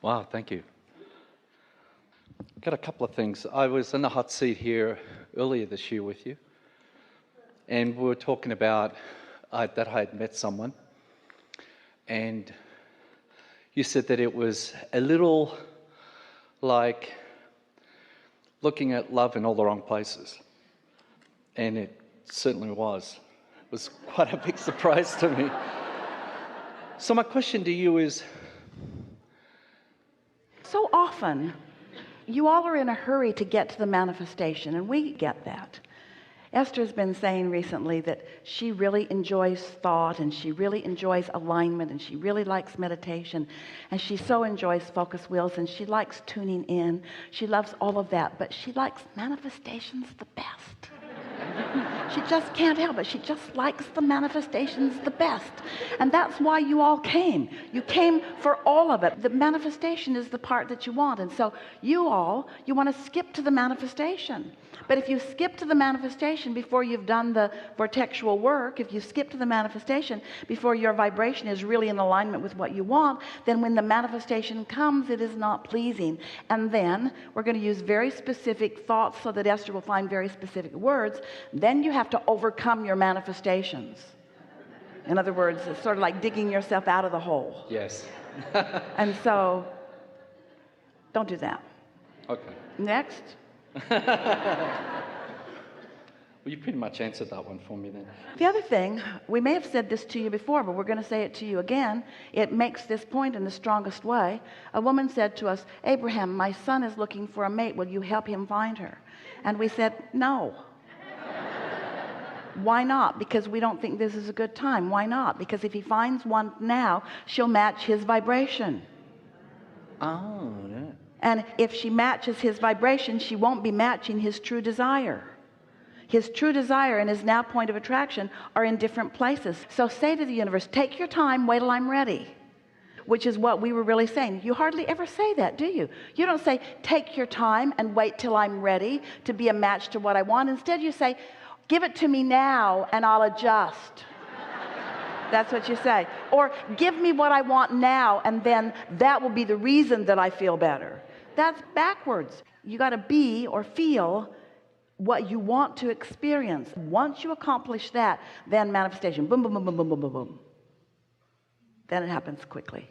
Wow, thank you. Got a couple of things. I was in the hot seat here earlier this year with you, and we were talking about that I had met someone, and you said that it was a little like looking at love in all the wrong places, and it certainly was. It was quite a big surprise to me. So my question to you is, so often, you all are in a hurry to get to the manifestation, and we get that. Esther's been saying recently that she really enjoys thought, and she really enjoys alignment, and she really likes meditation, and she so enjoys focus wheels, and she likes tuning in. She loves all of that, but she likes manifestations the best. She just can't help it. She just likes the manifestations the best. And that's why you all came. You came for all of it. The manifestation is the part that you want. And so you want to skip to the manifestation. But if you skip to the manifestation before you've done the vortexual work, if you skip to the manifestation before your vibration is really in alignment with what you want, then when the manifestation comes, it is not pleasing. And then we're going to use very specific thoughts so that Esther will find very specific words. Then you have to overcome your manifestations. In other words, it's sort of like digging yourself out of the hole. yes. And so don't do that. Okay. Next. Well, you pretty much answered that one for me then. The other thing, we may have said this to you before, but we're going to say it to you again. It makes this point in the strongest way. A woman said to us, Abraham, my son is looking for a mate. Will you help him find her? And we said, no. Why not? Because we don't think this is a good time. Why not? Because if he finds one now, she'll match his vibration. Oh, yeah. And if she matches his vibration, she won't be matching his true desire. His true desire and his now point of attraction are in different places. So say to the universe, take your time, wait till I'm ready. Which is what we were really saying. You hardly ever say that, do you? You don't say, take your time and wait till I'm ready to be a match to what I want. Instead you say, give it to me now and I'll adjust. That's what you say. Or give me what I want now and then that will be the reason that I feel better. That's backwards. You got to be or feel what you want to experience. Once you accomplish that, then manifestation. Boom, boom, boom, boom, boom, boom, boom, boom. Then it happens quickly.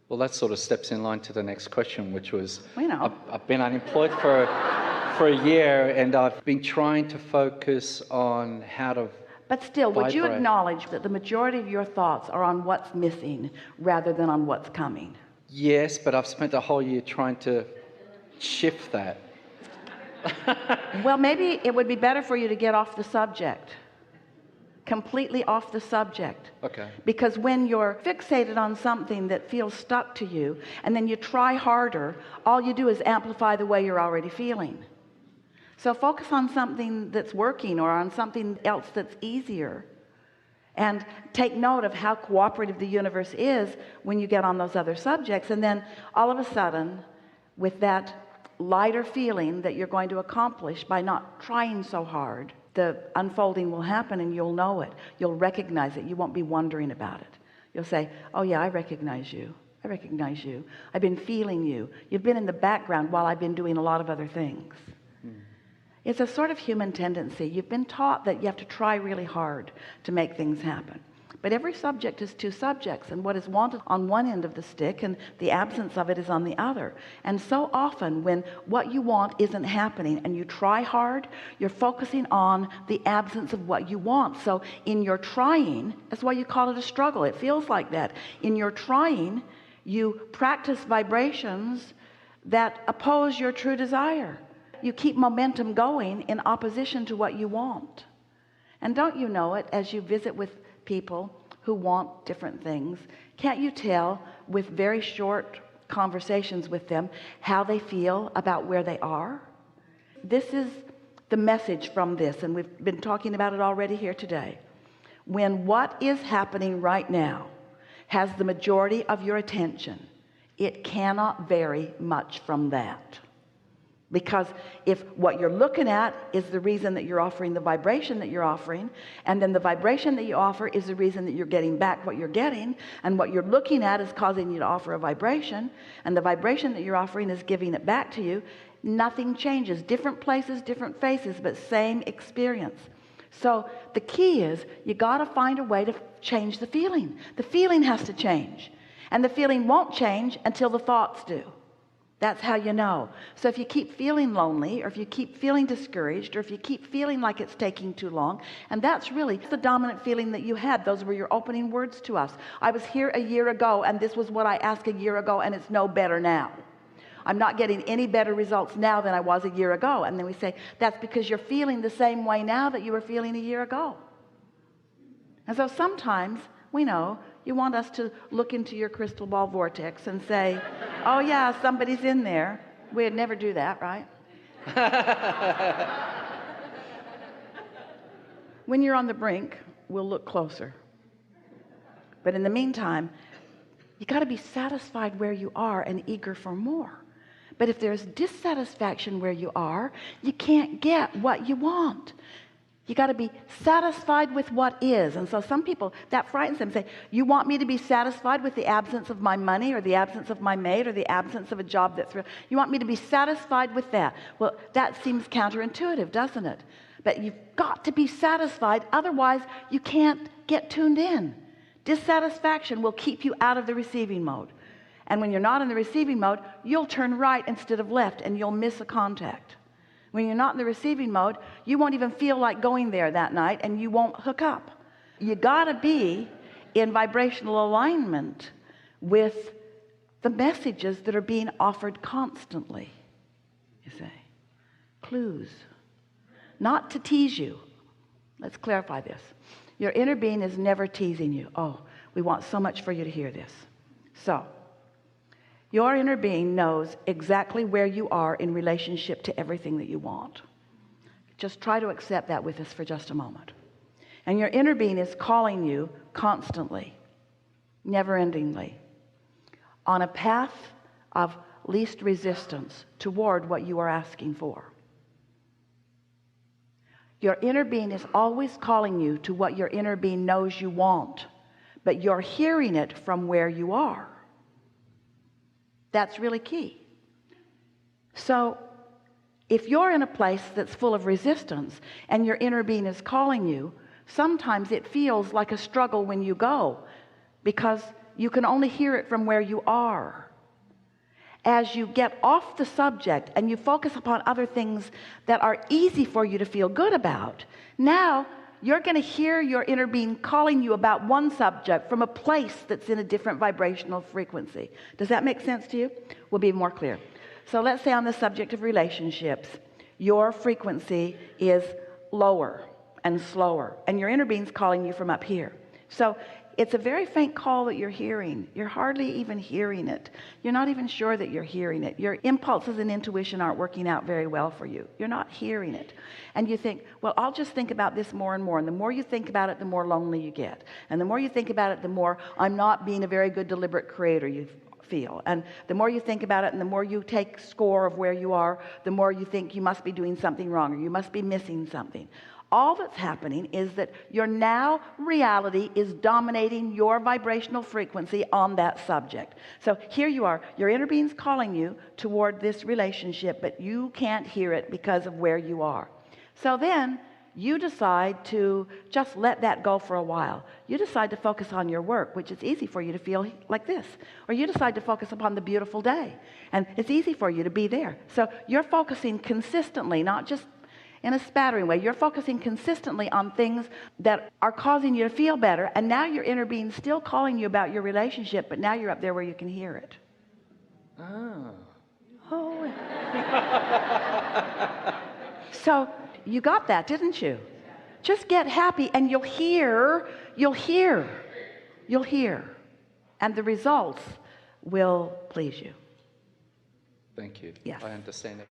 Well, that sort of steps in line to the next question, which was, We know. I've been unemployed for a year, and I've been trying to focus on how to But still, would you vibrate. acknowledge that the majority of your thoughts are on what's missing rather than on what's coming? Yes, but I've spent a whole year trying to shift that. Well, maybe it would be better for you to get off the subject. Completely off the subject. Okay. Because when you're fixated on something that feels stuck to you, and then you try harder, all you do is amplify the way you're already feeling. So focus on something that's working or on something else that's easier. And take note of how cooperative the universe is when you get on those other subjects. And then all of a sudden, with that lighter feeling that you're going to accomplish by not trying so hard, the unfolding will happen and you'll know it. You'll recognize it. You won't be wondering about it. You'll say, oh yeah, I recognize you. I recognize you. I've been feeling you. You've been in the background while I've been doing a lot of other things. It's a sort of human tendency. You've been taught that you have to try really hard to make things happen. But every subject is two subjects, and what is wanted on one end of the stick and the absence of it is on the other. And so often when what you want isn't happening and you try hard, you're focusing on the absence of what you want. So in your trying, that's why you call it a struggle. It feels like that. In your trying, you practice vibrations that oppose your true desire. You keep momentum going in opposition to what you want. And don't you know it, as you visit with people who want different things, can't you tell with very short conversations with them how they feel about where they are? This is the message from this, and we've been talking about it already here today. When what is happening right now has the majority of your attention, it cannot vary much from that. Because if what you're looking at is the reason that you're offering the vibration that you're offering, and then the vibration that you offer is the reason that you're getting back what you're getting, and what you're looking at is causing you to offer a vibration, and the vibration that you're offering is giving it back to you, nothing changes. Different places, different faces, but same experience. So the key is you got to find a way to change the feeling. The feeling has to change, and the feeling won't change until the thoughts do. That's how you know. So if you keep feeling lonely, or if you keep feeling discouraged, or if you keep feeling like it's taking too long, and that's really the dominant feeling that you had. Those were your opening words to us. I was here a year ago, and this was what I asked a year ago, and it's no better now. I'm not getting any better results now than I was a year ago. And then we say, that's because you're feeling the same way now that you were feeling a year ago. And so sometimes we know you want us to look into your crystal ball vortex and say, oh yeah, somebody's in there. We'd never do that, right? When you're on the brink, we'll look closer. But in the meantime, you got to be satisfied where you are and eager for more. But if there's dissatisfaction where you are, you can't get what you want. You got to be satisfied with what is. And so some people, that frightens them. Say, you want me to be satisfied with the absence of my money, or the absence of my mate, or the absence of a job that's real? You want me to be satisfied with that? Well, that seems counterintuitive, doesn't it? But you've got to be satisfied. Otherwise, you can't get tuned in. Dissatisfaction will keep you out of the receiving mode. And when you're not in the receiving mode, you'll turn right instead of left, and you'll miss a contact. When you're not in the receiving mode, you won't even feel like going there that night, and you won't hook up. You got to be in vibrational alignment with the messages that are being offered constantly. You say, clues, not to tease you. Let's clarify this. Your inner being is never teasing you. Oh, we want so much for you to hear this. So your inner being knows exactly where you are in relationship to everything that you want. Just try to accept that with us for just a moment. And your inner being is calling you constantly, never-endingly, on a path of least resistance toward what you are asking for. Your inner being is always calling you to what your inner being knows you want, but you're hearing it from where you are. That's really key. So if you're in a place that's full of resistance and your inner being is calling you, sometimes it feels like a struggle when you go, because you can only hear it from where you are. As you get off the subject and you focus upon other things that are easy for you to feel good about, now you're going to hear your inner being calling you about one subject from a place that's in a different vibrational frequency. Does that make sense to you? We'll be more clear. So let's say on the subject of relationships, your frequency is lower and slower, and your inner being's calling you from up here. So it's a very faint call that you're hearing. You're hardly even hearing it. You're not even sure that you're hearing it. Your impulses and intuition aren't working out very well for you. You're not hearing it. And you think, well, I'll just think about this more and more. And the more you think about it, the more lonely you get. And the more you think about it, the more I'm not being a very good deliberate creator you feel. And the more you think about it, and the more you take score of where you are, the more you think you must be doing something wrong, or you must be missing something. All that's happening is that your now reality is dominating your vibrational frequency on that subject. So here you are, your inner being's calling you toward this relationship, but you can't hear it because of where you are. So then you decide to just let that go for a while. You decide to focus on your work, which is easy for you to feel like this. Or you decide to focus upon the beautiful day, and it's easy for you to be there. So you're focusing consistently, not just in a spattering way. You're focusing consistently on things that are causing you to feel better, and now your inner being's still calling you about your relationship, but now you're up there where you can hear it. Oh. So you got that, didn't you? Just get happy, and you'll hear, and the results will please you. Thank you. Yes. I understand it.